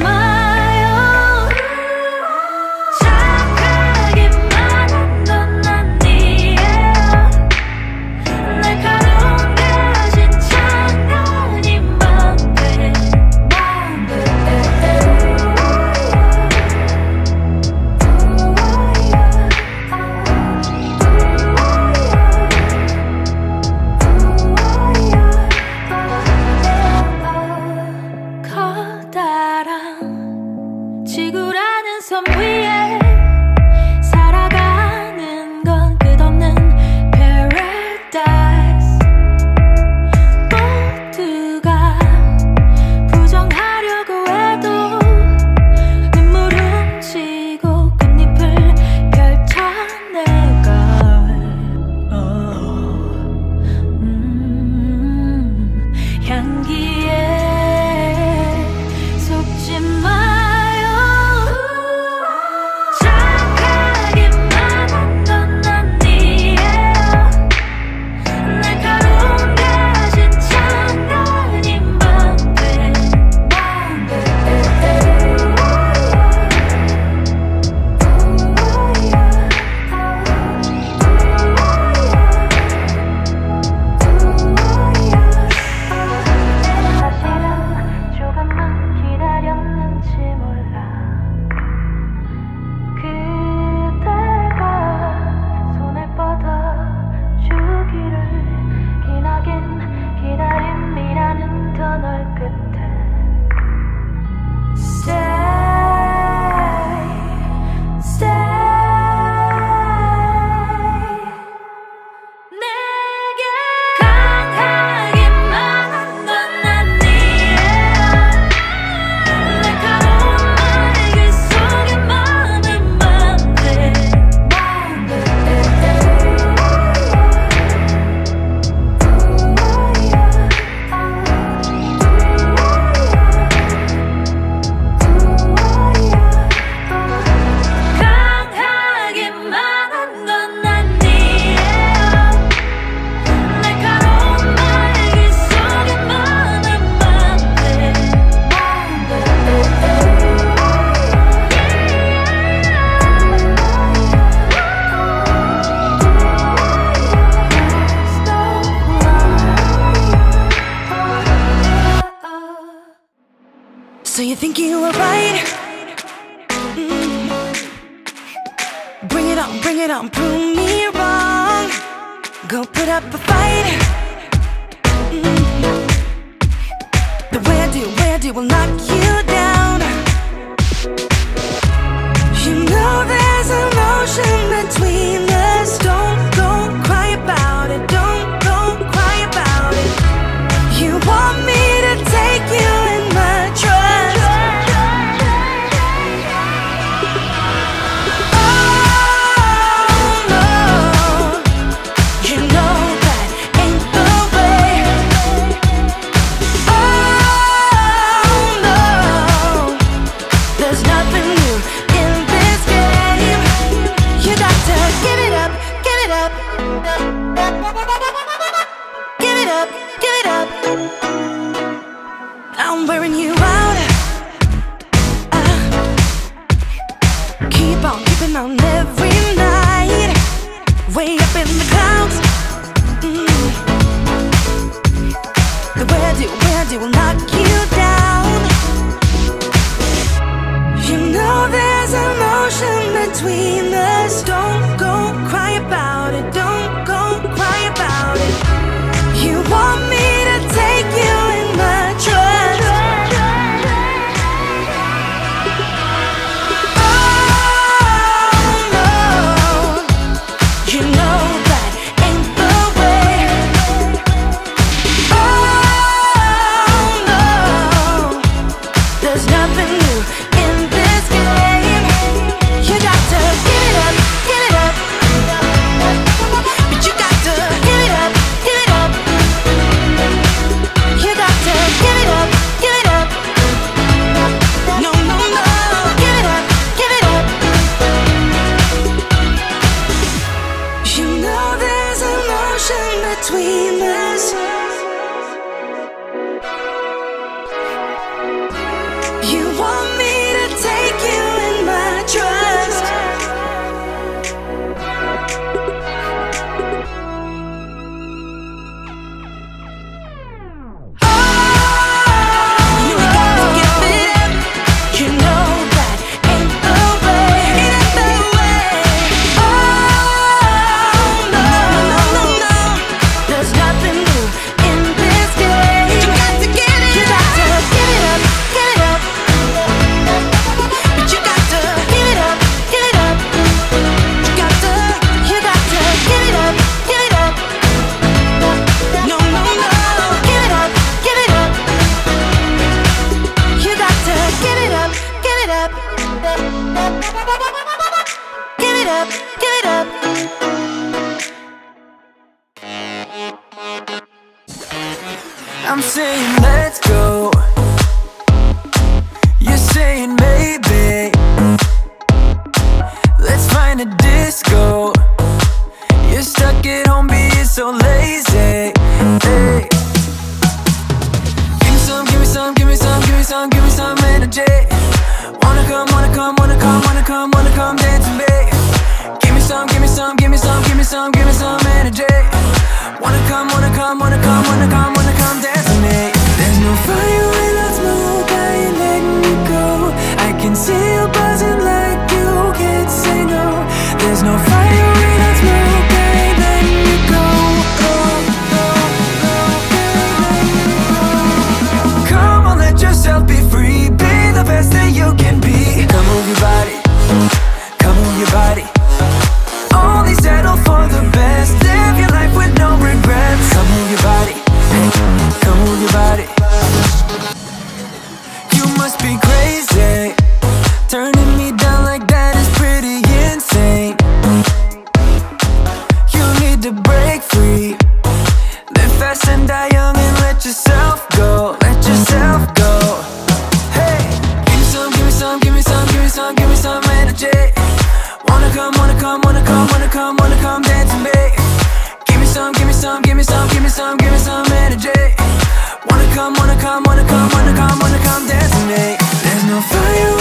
마요. 착하기만 한 넌 아니에요. 날카로운 대신 장난이 맘대. 커다란 지구라는 섬 위에 살아가는 건 끝없는 paradise. 모두가 부정하려고 해도 눈물 훔치고 끝잎을 펼쳐내가. 향기에 속지 마요. 착하기만 한 넌 아니에요. 날카로운 대신 장난이 맘대. 사실은 조금만 기다렸는지 몰라. 그대가 손을 뻗어주기를. 기나긴 기다림이라는 터널 끝에 Stay, stay. 내게 강하기만 한 넌 아니에요. 날카로운 날개 속에 맘이 맘대. 강하기만 한 넌 아니에요. 날카로운 날개 속에 맘이 맘대. So you think you were right? Bring it on, prove me wrong. Go put up a fight. The way I do will knock you down. You know there's emotion between us. Don't go cry about it. Don't go cry about it. You want me to take you in my trust. Oh no, you know that ain't the way. Oh no, there's nothing new in this game. You got to give it up, give it up. Give it up, give it up. I'm wearing you out. Keep on keeping on every night. Way up in the clouds. The way I do will knock you down. You know there's emotion between us. Don't go cry about it. Don't go cry about it. You want me to take you in my trust. Oh no, you know that ain't the way. Oh no, there's nothing new in this game. You got to give it up, give it up. But you got to give it up, give it up. You got to give it up, give it up. No, no, no, give it up, give it up. You know there's emotion between us. You want Give it up, give it up. I'm saying let's go. You're saying maybe. Let's find a disco. You're stuck at home being so lazy. Hey. Give me some, give me some, give me some, give me some, give me some energy. Wanna come, wanna come, wanna come, wanna come, wanna come dance with me. Give me some, give me some, give me some, give me some, give me some energy. Wanna come, wanna come, wanna come, wanna come, wanna come dance with me. There's no fire without smoke, I ain't letting you go. I can see you buzzing like you can't say no. There's no fire without smoke, I ain't letting you go. Come on, let yourself be free. Be the best that you can be. Come move your body, come move your body. Only settle for the best. Live your life with no regrets. Come move your body, come move your body. You must be crazy. Turning me down like that is pretty insane. You need to break free. Live fast and die young and let yourself go. Let yourself go. Hey, give me some, give me some, give me some, give me some, give me some energy. Wanna come, wanna come, wanna come, wanna come, wanna come dance with me. Give me some, give me some, give me some, give me some, give me some energy. Wanna come, wanna come, wanna come, wanna come, wanna come dance with me. There's no fire